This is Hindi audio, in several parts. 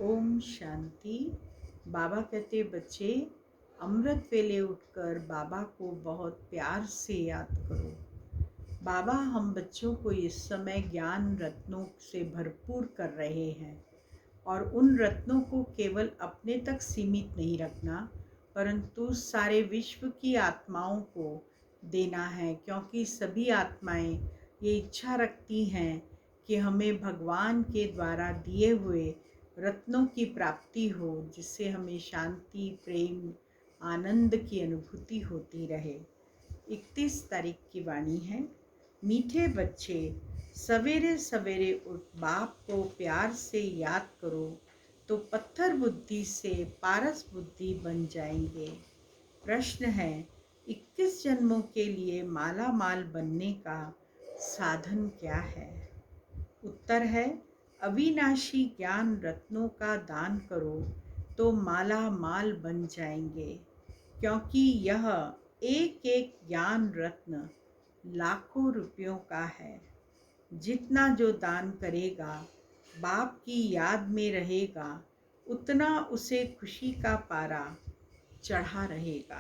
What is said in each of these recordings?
ओम शांति। बाबा कहते बच्चे, अमृत वेले उठकर बाबा को बहुत प्यार से याद करो। बाबा हम बच्चों को इस समय ज्ञान रत्नों से भरपूर कर रहे हैं और उन रत्नों को केवल अपने तक सीमित नहीं रखना, परंतु सारे विश्व की आत्माओं को देना है, क्योंकि सभी आत्माएं ये इच्छा रखती हैं कि हमें भगवान के द्वारा दिए हुए रत्नों की प्राप्ति हो, जिससे हमें शांति, प्रेम, आनंद की अनुभूति होती रहे। 31 तारीख की वाणी है। मीठे बच्चे, सवेरे सवेरे उठ बाप को प्यार से याद करो तो पत्थर बुद्धि से पारस बुद्धि बन जाएंगे। प्रश्न है, 21 जन्मों के लिए माला माल बनने का साधन क्या है? उत्तर है, अविनाशी ज्ञान रत्नों का दान करो तो माला माल बन जाएंगे, क्योंकि यह एक एक ज्ञान रत्न लाखों रुपयों का है। जितना जो दान करेगा, बाप की याद में रहेगा, उतना उसे खुशी का पारा चढ़ा रहेगा।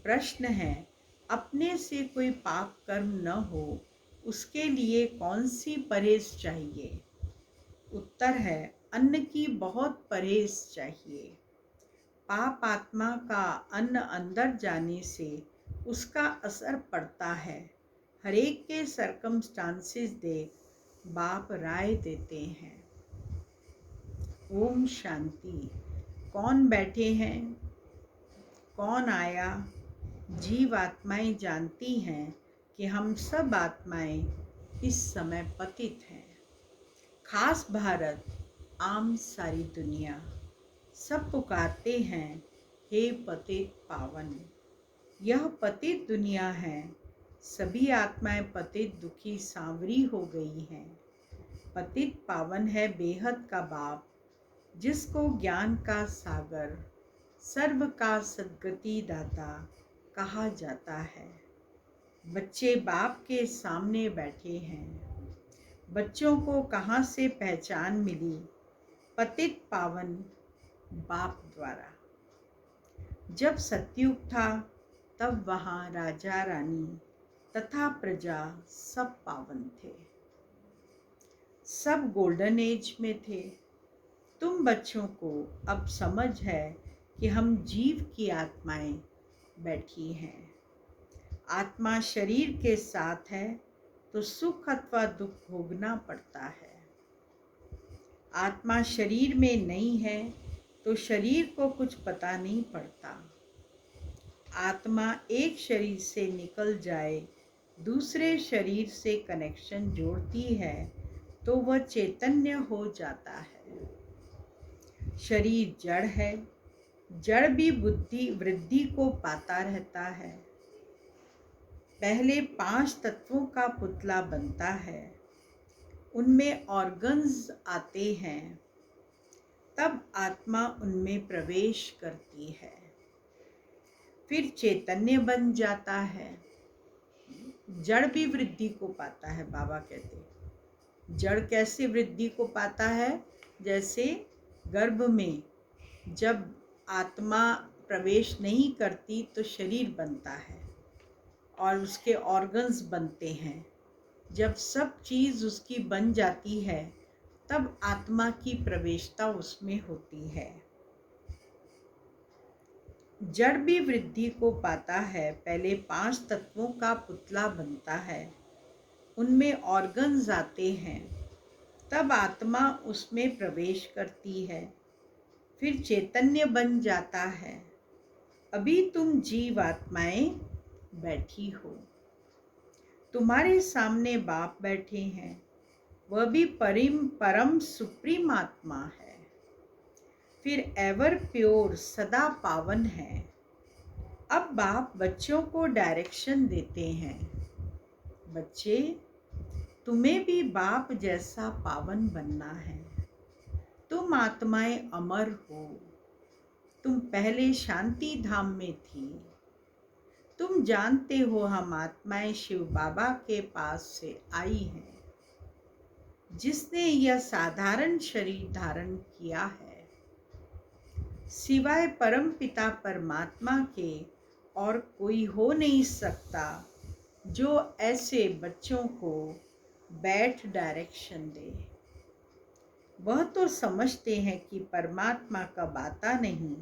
प्रश्न है, अपने से कोई पाप कर्म न हो उसके लिए कौन सी परहेज चाहिए? उत्तर है, अन्न की बहुत परहेज चाहिए। पाप आत्मा का अन्न अंदर जाने से उसका असर पड़ता है। हरेक के सरकमस्टांसेस देख बाप राय देते हैं। ओम शांति। कौन बैठे हैं, कौन आया? जीव आत्माएं जानती हैं कि हम सब आत्माएं इस समय पतित हैं। खास भारत, आम सारी दुनिया, सब पुकारते हैं, हे पतित पावन। यह पतित दुनिया है। सभी आत्माएं पतित दुखी सांवरी हो गई हैं। पतित पावन है बेहद का बाप, जिसको ज्ञान का सागर, सर्व का सद्गति दाता कहा जाता है। बच्चे बाप के सामने बैठे हैं। बच्चों को कहाँ से पहचान मिली? पतित पावन बाप द्वारा। जब सतयुग था तब वहाँ राजा रानी तथा प्रजा सब पावन थे, सब गोल्डन एज में थे। तुम बच्चों को अब समझ है कि हम जीव की आत्माएं बैठी हैं। आत्मा शरीर के साथ है तो सुख अथवा दुख भोगना पड़ता है। आत्मा शरीर में नहीं है तो शरीर को कुछ पता नहीं पड़ता। आत्मा एक शरीर से निकल जाए, दूसरे शरीर से कनेक्शन जोड़ती है तो वह चैतन्य हो जाता है। शरीर जड़ है, जड़ भी बुद्धि वृद्धि को पाता रहता है। पहले 5 तत्वों का पुतला बनता है, उनमें ऑर्गन्स आते हैं, तब आत्मा उनमें प्रवेश करती है, फिर चैतन्य बन जाता है। जड़ भी वृद्धि को पाता है। बाबा कहते जड़ कैसे वृद्धि को पाता है? जैसे गर्भ में जब आत्मा प्रवेश नहीं करती तो शरीर बनता है और उसके ऑर्गन्स बनते हैं। जब सब चीज़ उसकी बन जाती है तब आत्मा की प्रवेशता उसमें होती है। जड़ भी वृद्धि को पाता है। पहले 5 तत्वों का पुतला बनता है, उनमें ऑर्गन्स आते हैं, तब आत्मा उसमें प्रवेश करती है, फिर चैतन्य बन जाता है। अभी तुम जीव आत्माएं बैठी हो, तुम्हारे सामने बाप बैठे हैं, वह भी परम सुप्रीम आत्मा है, फिर एवर प्योर सदा पावन है। अब बाप बच्चों को डायरेक्शन देते हैं। बच्चे, तुम्हें भी बाप जैसा पावन बनना है। तुम आत्माएं अमर हो। तुम पहले शांति धाम में थी। तुम जानते हो हम आत्माएं शिव बाबा के पास से आई हैं। जिसने यह साधारण शरीर धारण किया है। सिवाय परमपिता परमात्मा के और कोई हो नहीं सकता जो ऐसे बच्चों को बैठ डायरेक्शन दे। वह तो समझते हैं कि परमात्मा कब आता नहीं,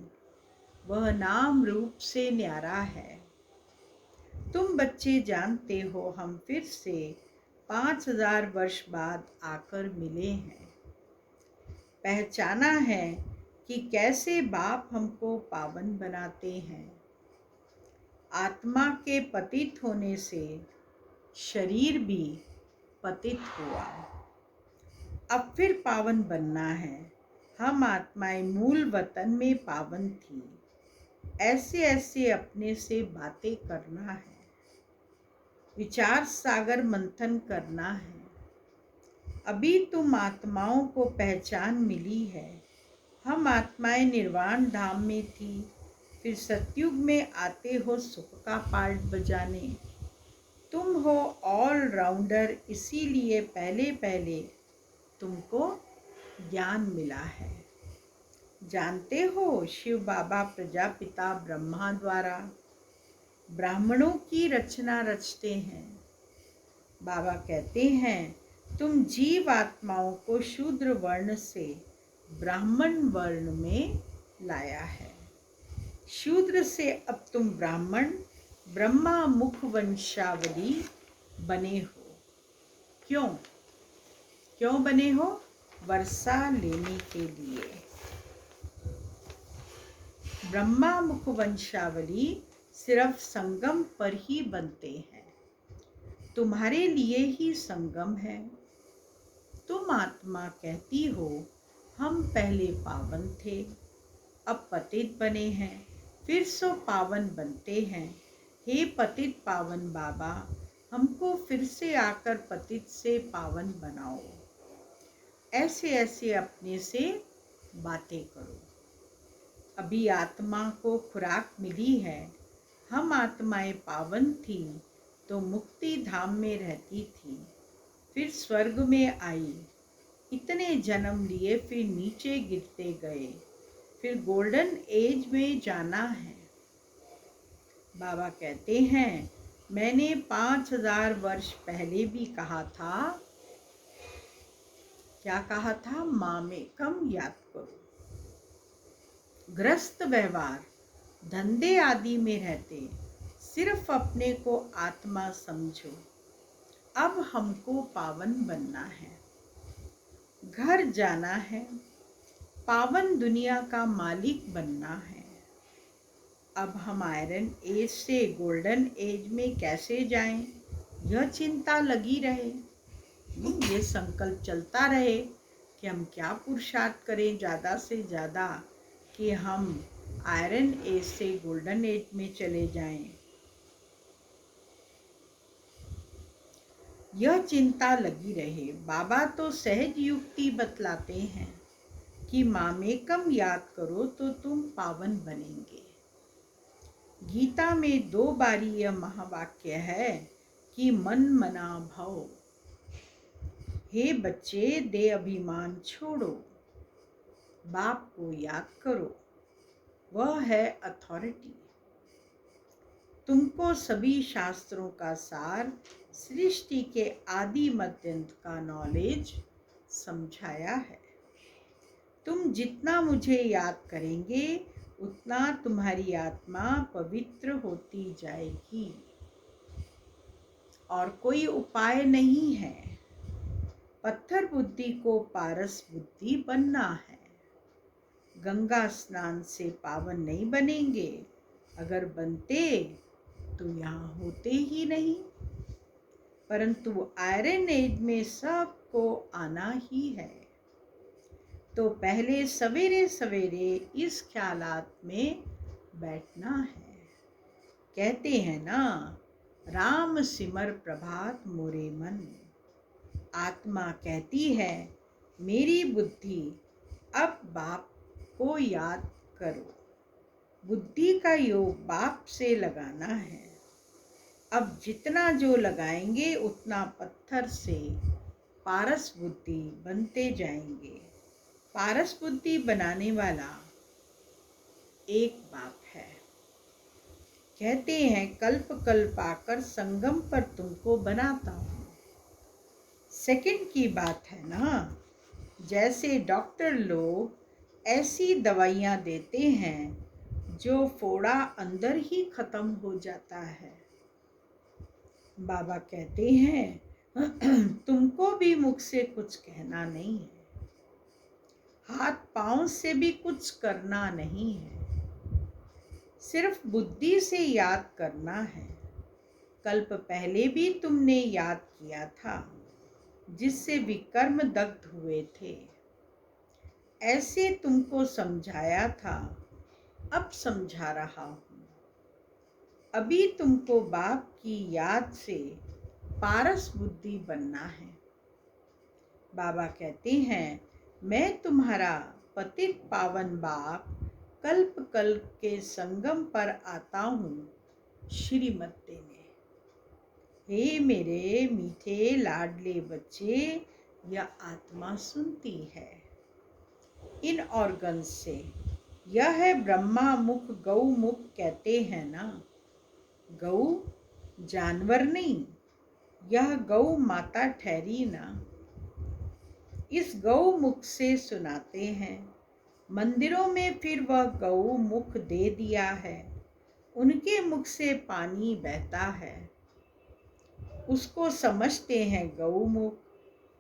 वह नाम रूप से न्यारा है। तुम बच्चे जानते हो हम फिर से 5000 वर्ष बाद आकर मिले हैं। पहचाना है कि कैसे बाप हमको पावन बनाते हैं। आत्मा के पतित होने से शरीर भी पतित हुआ। अब फिर पावन बनना है। हम आत्माएं मूल वतन में पावन थी। ऐसे ऐसे अपने से बातें करना है, विचार सागर मंथन करना है। अभी तुम आत्माओं को पहचान मिली है। हम आत्माएं निर्वाण धाम में थी, फिर सतयुग में आते हो सुख का पार्ट बजाने। तुम हो ऑलराउंडर, इसीलिए पहले पहले तुमको ज्ञान मिला है। जानते हो शिव बाबा प्रजापिता ब्रह्मा द्वारा ब्राह्मणों की रचना रचते हैं। बाबा कहते हैं तुम जीव आत्माओं को शूद्र वर्ण से ब्राह्मण वर्ण में लाया है। शूद्र से अब तुम ब्राह्मण ब्रह्मा मुख वंशावली बने हो। क्यों क्यों बने हो? वर्षा लेने के लिए। ब्रह्मा मुख वंशावली सिर्फ संगम पर ही बनते हैं। तुम्हारे लिए ही संगम है। तुम आत्मा कहती हो हम पहले पावन थे, अब पतित बने हैं, फिर सो पावन बनते हैं। हे पतित पावन बाबा, हमको फिर से आकर पतित से पावन बनाओ। ऐसे ऐसे अपने से बातें करो। अभी आत्मा को खुराक मिली है। हम आत्माएं पावन थी तो मुक्ति धाम में रहती थी, फिर स्वर्ग में आई। इतने जन्म लिए, फिर नीचे गिरते गए, फिर गोल्डन एज में जाना है। बाबा कहते हैं मैंने 5000 वर्ष पहले भी कहा था। क्या कहा था? मामेकम याद करो। ग्रस्त व्यवहार धंधे आदि में रहते सिर्फ अपने को आत्मा समझो। अब हमको पावन बनना है, घर जाना है, पावन दुनिया का मालिक बनना है। अब हम आयरन एज से गोल्डन एज में कैसे जाएं, यह चिंता लगी रहे। ये संकल्प चलता रहे कि हम क्या पुरुषार्थ करें ज़्यादा से ज़्यादा कि हम आयरन एज से गोल्डन एज में चले जाएं। यह चिंता लगी रहे। बाबा तो सहज युक्ति बतलाते हैं कि मामेकम याद करो तो तुम पावन बनेंगे। गीता में 2 बारी यह महावाक्य है कि मन मना भव। हे बच्चे, दे अभिमान छोड़ो, बाप को याद करो, वह है अथॉरिटी। तुमको सभी शास्त्रों का सार, सृष्टि के आदि मध्यंत का नॉलेज समझाया है। तुम जितना मुझे याद करेंगे उतना तुम्हारी आत्मा पवित्र होती जाएगी। और कोई उपाय नहीं है। पत्थर बुद्धि को पारस बुद्धि बनना है। गंगा स्नान से पावन नहीं बनेंगे। अगर बनते तो यहाँ होते ही नहीं। परंतु आयरन एज में सबको आना ही है। तो पहले सवेरे सवेरे इस ख्यालात में बैठना है। कहते हैं ना, राम सिमर प्रभात मोरे मन। आत्मा कहती है मेरी बुद्धि अब बाप को याद करो। बुद्धि का योग बाप से लगाना है। अब जितना जो लगाएंगे उतना पत्थर से पारस बुद्धि बनते जाएंगे। पारस बुद्धि बनाने वाला एक बाप है। कहते हैं कल्प कल्प आकर संगम पर तुमको बनाता हूँ। सेकंड की बात है ना, जैसे डॉक्टर लोग ऐसी दवाइयाँ देते हैं जो फोड़ा अंदर ही खत्म हो जाता है। बाबा कहते हैं तुमको भी मुख से कुछ कहना नहीं है, हाथ पांव से भी कुछ करना नहीं है, सिर्फ बुद्धि से याद करना है। कल्प पहले भी तुमने याद किया था, जिससे विकर्म दग्ध हुए थे। ऐसे तुमको समझाया था, अब समझा रहा हूँ। अभी तुमको बाप की याद से पारस बुद्धि बनना है। बाबा कहते हैं मैं तुम्हारा पतित पावन बाप कल्प कल्प के संगम पर आता हूँ श्रीमत देने। हे मेरे मीठे लाडले बच्चे, यह आत्मा सुनती है इन ऑर्गन से। यह है ब्रह्मा मुख गौ मुख कहते हैं ना। गौ जानवर नहीं, यह गौ माता ठहरी ना। इस गौ मुख से सुनाते हैं। मंदिरों में फिर वह गौ मुख दे दिया है, उनके मुख से पानी बहता है, उसको समझते हैं गौमुख,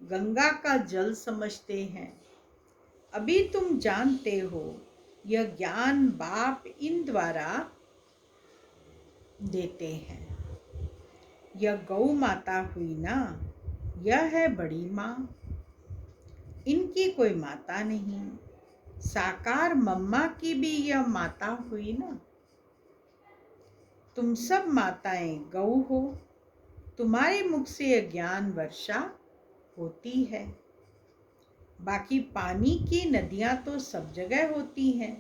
गंगा का जल समझते हैं। अभी तुम जानते हो यह ज्ञान बाप इन द्वारा देते हैं। यह गौ माता हुई ना, यह है बड़ी माँ, इनकी कोई माता नहीं। साकार मम्मा की भी यह माता हुई ना। तुम सब माताएं गौ हो, तुम्हारे मुख से यह ज्ञान वर्षा होती है। बाकी पानी की नदियां तो सब जगह होती हैं,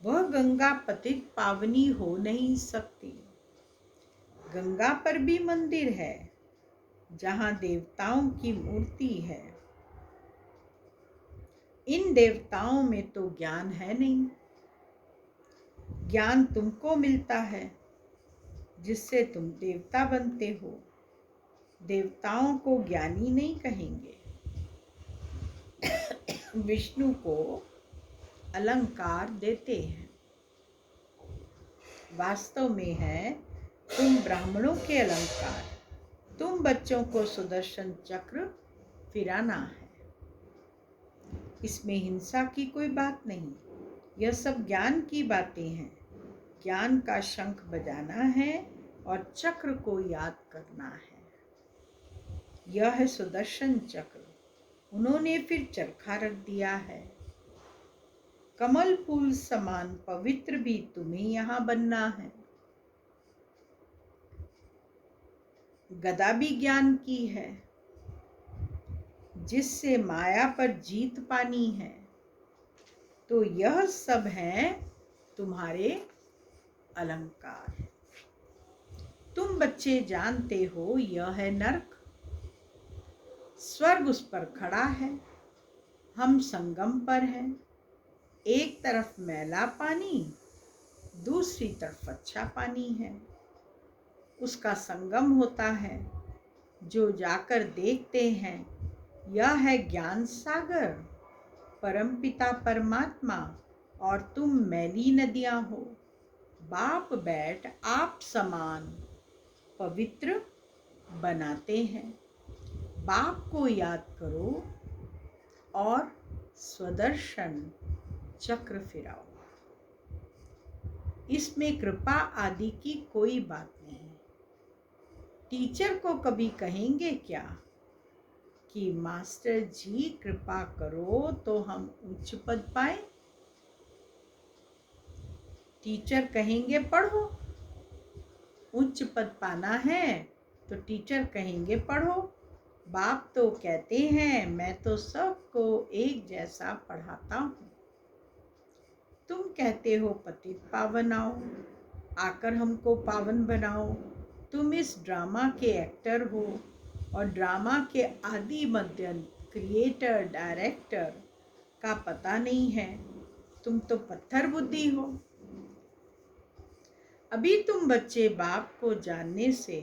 वह गंगा पतित पावनी हो नहीं सकती। गंगा पर भी मंदिर है, जहां देवताओं की मूर्ति है। इन देवताओं में तो ज्ञान है नहीं। ज्ञान तुमको मिलता है, जिससे तुम देवता बनते हो। देवताओं को ज्ञानी नहीं कहेंगे। विष्णु को अलंकार देते हैं। वास्तव में है तुम ब्राह्मणों के अलंकार। तुम बच्चों को सुदर्शन चक्र फिराना है। इसमें हिंसा की कोई बात नहीं, यह सब ज्ञान की बातें हैं। ज्ञान का शंख बजाना है और चक्र को याद करना है। यह है सुदर्शन चक्र। उन्होंने फिर चरखा रख दिया है। कमल फूल समान पवित्र भी तुम्हें यहाँ बनना है। गदा भी ज्ञान की है, जिससे माया पर जीत पानी है। तो यह सब हैं तुम्हारे अलंकार। तुम बच्चे जानते हो यह है नरक, स्वर्ग उस पर खड़ा है। हम संगम पर हैं। एक तरफ मैला पानी, दूसरी तरफ अच्छा पानी है। उसका संगम होता है। जो जाकर देखते हैं, यह है ज्ञान सागर, परमपिता परमात्मा, और तुम मैली नदियां हो। बाप बैठ आप समान पवित्र बनाते हैं। बाप को याद करो और स्वदर्शन चक्र फिराओ। इसमें कृपा आदि की कोई बात नहीं। टीचर को कभी कहेंगे क्या कि मास्टर जी कृपा करो तो हम उच्च पद पाए? टीचर कहेंगे पढ़ो। उच्च पद पाना है तो टीचर कहेंगे पढ़ो। बाप तो कहते हैं मैं तो सबको एक जैसा पढ़ाता हूँ। तुम कहते हो पतित पावन आओ, आकर हमको पावन बनाओ। तुम इस ड्रामा के एक्टर हो। और ड्रामा के आदि मध्य क्रिएटर डायरेक्टर का पता नहीं है। तुम तो पत्थर बुद्धि हो। अभी तुम बच्चे बाप को जानने से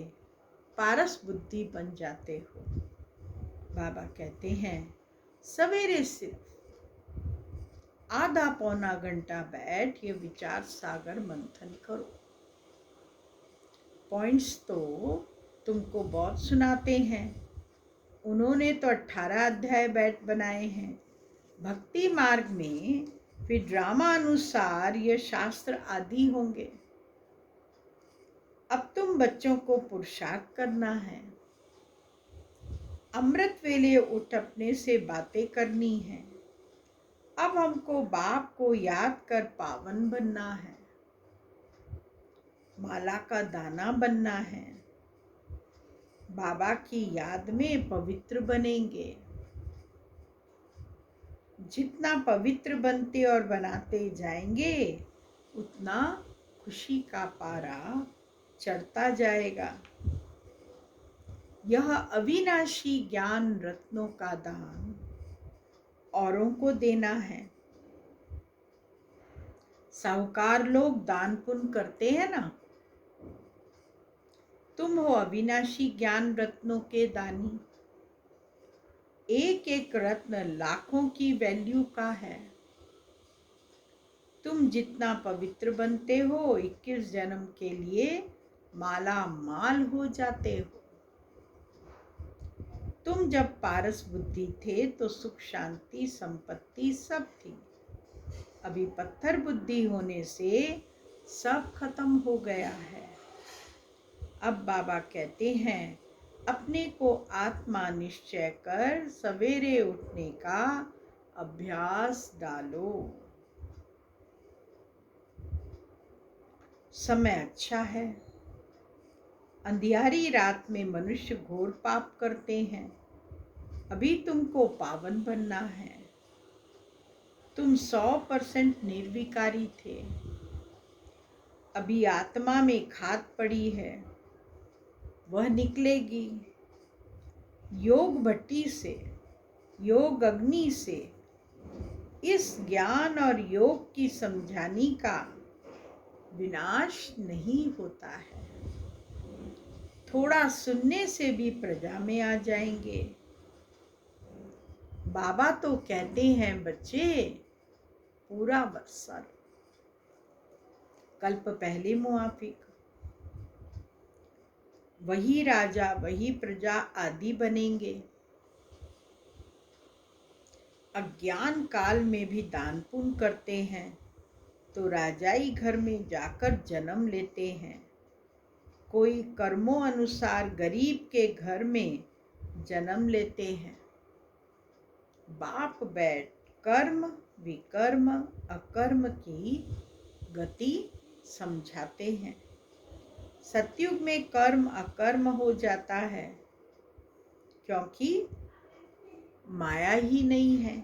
पारस बुद्धि बन जाते हो। बाबा कहते हैं सवेरे सिर्फ आधा पौना घंटा बैठ ये विचार सागर मंथन करो। पॉइंट्स तो तुमको बहुत सुनाते हैं, उन्होंने तो 18 अध्याय बैठ बनाए हैं। भक्ति मार्ग में फिर ड्रामा अनुसार ये शास्त्र आदि होंगे। अब तुम बच्चों को पुरुषार्थ करना है। अमृत वेले उठ अपने से बातें करनी है। अब हमको बाप को याद कर पावन बनना है, माला का दाना बनना है, बाबा की याद में पवित्र बनेंगे। जितना पवित्र बनते और बनाते जाएंगे उतना खुशी का पारा चढ़ता जाएगा। यह अविनाशी ज्ञान रत्नों का दान औरों को देना है। साहूकार लोग दान पुण्य करते हैं ना, तुम हो अविनाशी ज्ञान रत्नों के दानी। एक एक रत्न लाखों की वैल्यू का है। तुम जितना पवित्र बनते हो 21 जन्म के लिए माला माल हो जाते हो। तुम जब पारस बुद्धि थे तो सुख शांति संपत्ति सब थी। अभी पत्थर बुद्धि होने से सब खत्म हो गया है। अब बाबा कहते हैं अपने को आत्मा निश्चय कर सवेरे उठने का अभ्यास डालो। समय अच्छा है। अंधियारी रात में मनुष्य घोर पाप करते हैं। अभी तुमको पावन बनना है। तुम 100% निर्विकारी थे। अभी आत्मा में खाद पड़ी है, वह निकलेगी। योग भट्टी से, योग अग्नि से इस ज्ञान और योग की समझानी का विनाश नहीं होता है। थोड़ा सुनने से भी प्रजा में आ जाएंगे। बाबा तो कहते हैं बच्चे पूरा वर्षा लो। कल्प पहले मुआफिक वही राजा वही प्रजा आदि बनेंगे। अज्ञान काल में भी दान पुण्य करते हैं तो राजाई घर में जाकर जन्म लेते हैं। कोई कर्मों अनुसार गरीब के घर में जन्म लेते हैं। बाप बैठ कर्म विकर्म अकर्म की गति समझाते हैं। सतयुग में कर्म अकर्म हो जाता है क्योंकि माया ही नहीं है।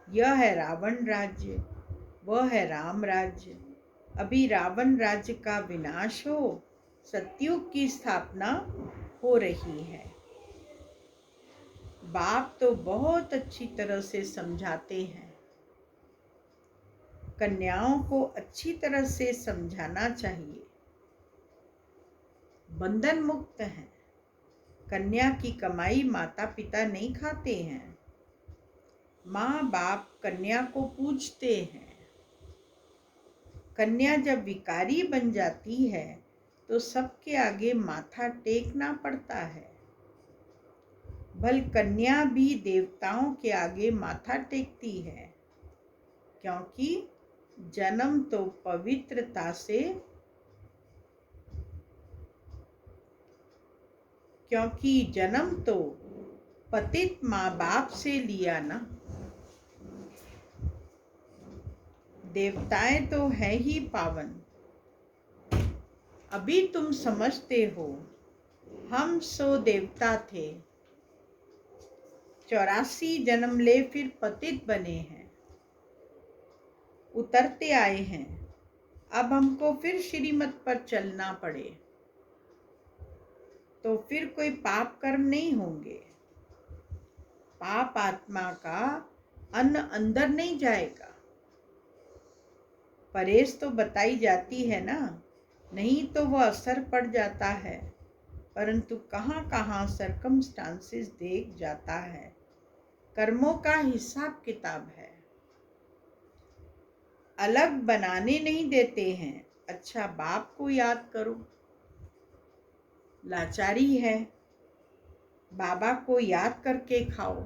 यह है रावण राज्य, वह है राम राज्य। अभी रावण राज्य का विनाश हो, सतयुग की स्थापना हो रही है। बाप तो बहुत अच्छी तरह से समझाते हैं। कन्याओं को अच्छी तरह से समझाना चाहिए। बंधन मुक्त है। कन्या की कमाई माता पिता नहीं खाते हैं। माँ बाप कन्या को पूजते हैं। कन्या जब विकारी बन जाती है तो सबके आगे माथा टेकना पड़ता है। भल कन्या भी देवताओं के आगे माथा टेकती है क्योंकि जन्म तो पवित्रता से, क्योंकि जन्म तो पतित माँ बाप से लिया ना। देवताएं तो है ही पावन। अभी तुम समझते हो हम सो देवता थे, 84 जन्म ले फिर पतित बने हैं, उतरते आए हैं। अब हमको फिर श्रीमत पर चलना पड़े। तो फिर कोई पाप कर्म नहीं होंगे। पाप आत्मा का अन्न अंदर नहीं जाएगा। परहेज तो बताई जाती है ना, नहीं तो वह असर पड़ जाता है, परंतु कहाँ कहाँ सरकमस्टांसेस देख जाता है। कर्मों का हिसाब किताब है, अलग बनाने नहीं देते हैं। अच्छा, बाप को याद करो। लाचारी है, बाबा को याद करके खाओ।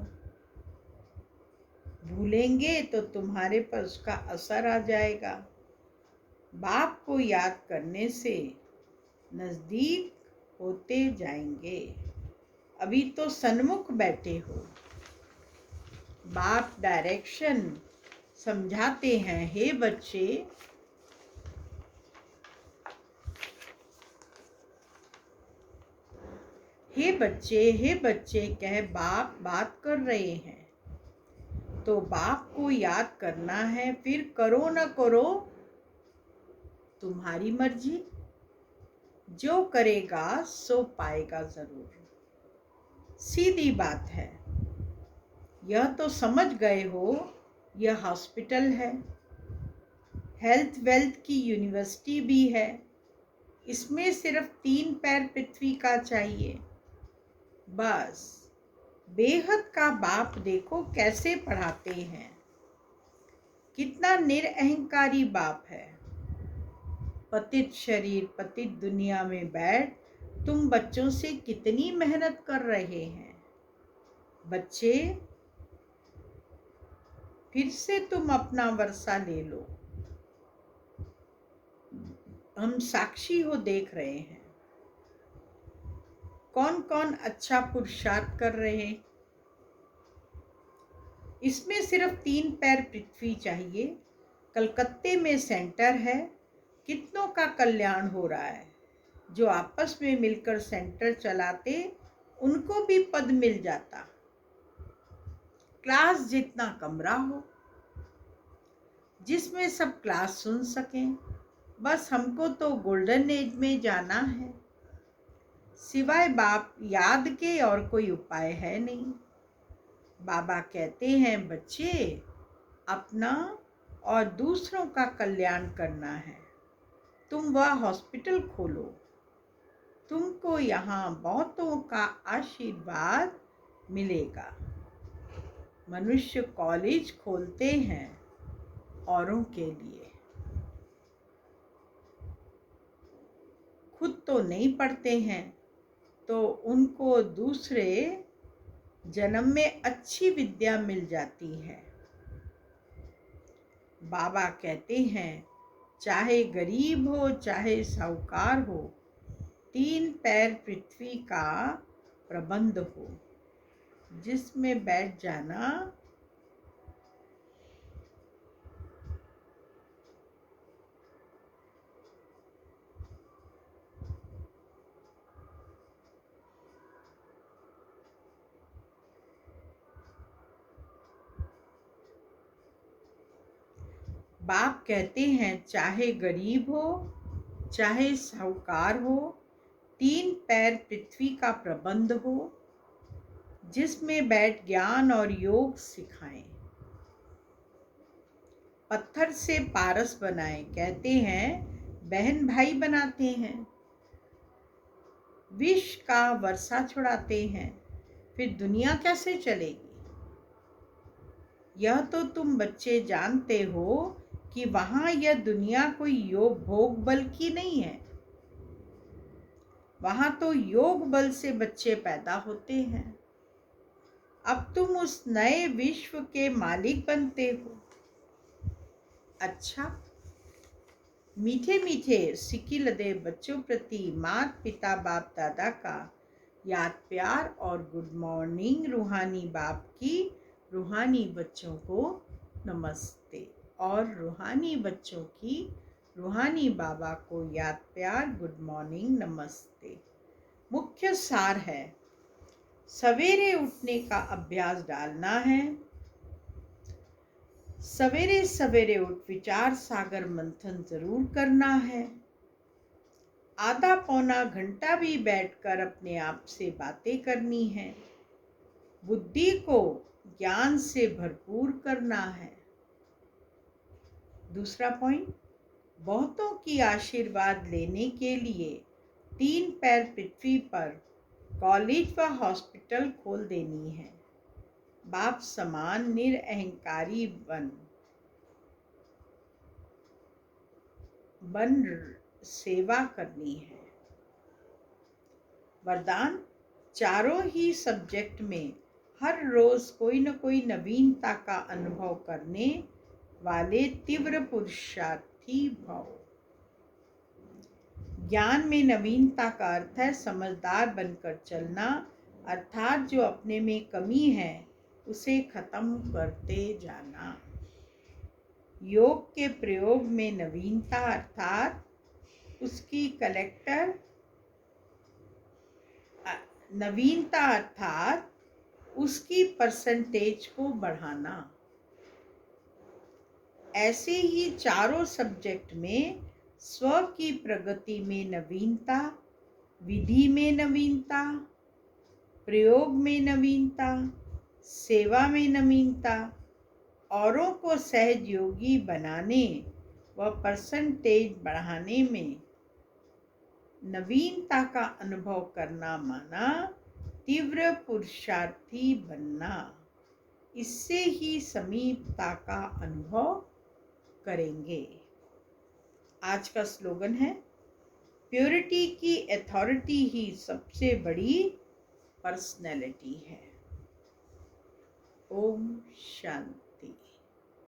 भूलेंगे तो तुम्हारे पर उसका असर आ जाएगा। बाप को याद करने से नजदीक होते जाएंगे। अभी तो सन्मुख बैठे हो। बाप डायरेक्शन समझाते हैं, हे बच्चे, हे बच्चे, हे बच्चे कह बाप बात कर रहे हैं। तो बाप को याद करना है, फिर करो न करो तुम्हारी मर्जी। जो करेगा सो पाएगा जरूर। सीधी बात है। यह तो समझ गए हो, यह हॉस्पिटल है, हेल्थ वेल्थ की यूनिवर्सिटी भी है। इसमें सिर्फ 3 पैर पृथ्वी का चाहिए, बस। बेहद का बाप देखो कैसे पढ़ाते हैं। कितना निरअहंकारी बाप है। पतित शरीर पतित दुनिया में बैठ तुम बच्चों से कितनी मेहनत कर रहे हैं। बच्चे, फिर से तुम अपना वर्षा ले लो। हम साक्षी हो देख रहे हैं कौन कौन अच्छा पुरुषार्थ कर रहे हैं। इसमें सिर्फ 3 पैर पृथ्वी चाहिए। कलकत्ते में सेंटर है, कितनों का कल्याण हो रहा है। जो आपस में मिलकर सेंटर चलाते उनको भी पद मिल जाता। क्लास जितना कमरा हो जिसमें सब क्लास सुन सकें। बस हमको तो गोल्डन एज में जाना है। सिवाय बाप याद के और कोई उपाय है नहीं। बाबा कहते हैं, बच्चे, अपना और दूसरों का कल्याण करना है। तुम वह हॉस्पिटल खोलो। तुमको यहाँ बहुतों का आशीर्वाद मिलेगा। मनुष्य कॉलेज खोलते हैं औरों के लिए, खुद तो नहीं पढ़ते हैं, तो उनको दूसरे जन्म में अच्छी विद्या मिल जाती है। बाबा कहते हैं, चाहे गरीब हो चाहे साहूकार हो, 3 पैर पृथ्वी का प्रबंध हो, जिसमें बैठ जाना। बाप कहते हैं, चाहे गरीब हो चाहे साहूकार हो, 3 पैर पृथ्वी का प्रबंध हो, जिसमें बैठ ज्ञान और योग सिखाएं। पत्थर से पारस बनाए, कहते हैं बहन भाई बनाते हैं। विष का वर्षा छुड़ाते हैं, फिर दुनिया कैसे चलेगी। यह तो तुम बच्चे जानते हो कि वहां यह दुनिया कोई योग भोग बल की नहीं है। वहां तो योग बल से बच्चे पैदा होते हैं। अब तुम उस नए विश्व के मालिक बनते हो। अच्छा, मीठे मीठे सिक्की लदे बच्चों प्रति माता पिता बाप दादा का याद प्यार और गुड मॉर्निंग। रूहानी बाप की रूहानी बच्चों को नमस्ते, और रूहानी बच्चों की रूहानी बाबा को याद प्यार गुड मॉर्निंग नमस्ते। मुख्य सार है, सवेरे उठने का अभ्यास डालना है। सवेरे सवेरे उठ विचार सागर मंथन जरूर करना है। आधा पौना घंटा भी बैठकर अपने आप से बातें करनी है। बुद्धि को ज्ञान से भरपूर करना है। दूसरा पॉइंट, बहुतों की आशीर्वाद लेने के लिए 3 पैर पृथ्वी पर कॉलेज व हॉस्पिटल खोल देनी है। बाप समान निरअहंकारी बन सेवा करनी है। वरदान, चारों ही सब्जेक्ट में हर रोज कोई न कोई नवीनता का अनुभव करने वाले तीव्र पुरुषार्थी भव। ज्ञान में नवीनता का अर्थ है समझदार बनकर चलना, अर्थात जो अपने में कमी है उसे खत्म करते जाना। योग के प्रयोग में नवीनता अर्थात उसकी परसेंटेज को बढ़ाना। ऐसे ही चारों सब्जेक्ट में स्व की प्रगति में नवीनता, विधि में नवीनता, प्रयोग में नवीनता, सेवा में नवीनता, औरों को सहयोगी बनाने व परसेंटेज बढ़ाने में नवीनता का अनुभव करना माना तीव्र पुरुषार्थी बनना। इससे ही समीपता का अनुभव करेंगे। आज का स्लोगन है, प्योरिटी की अथॉरिटी ही सबसे बड़ी पर्सनैलिटी है। ओम शांति।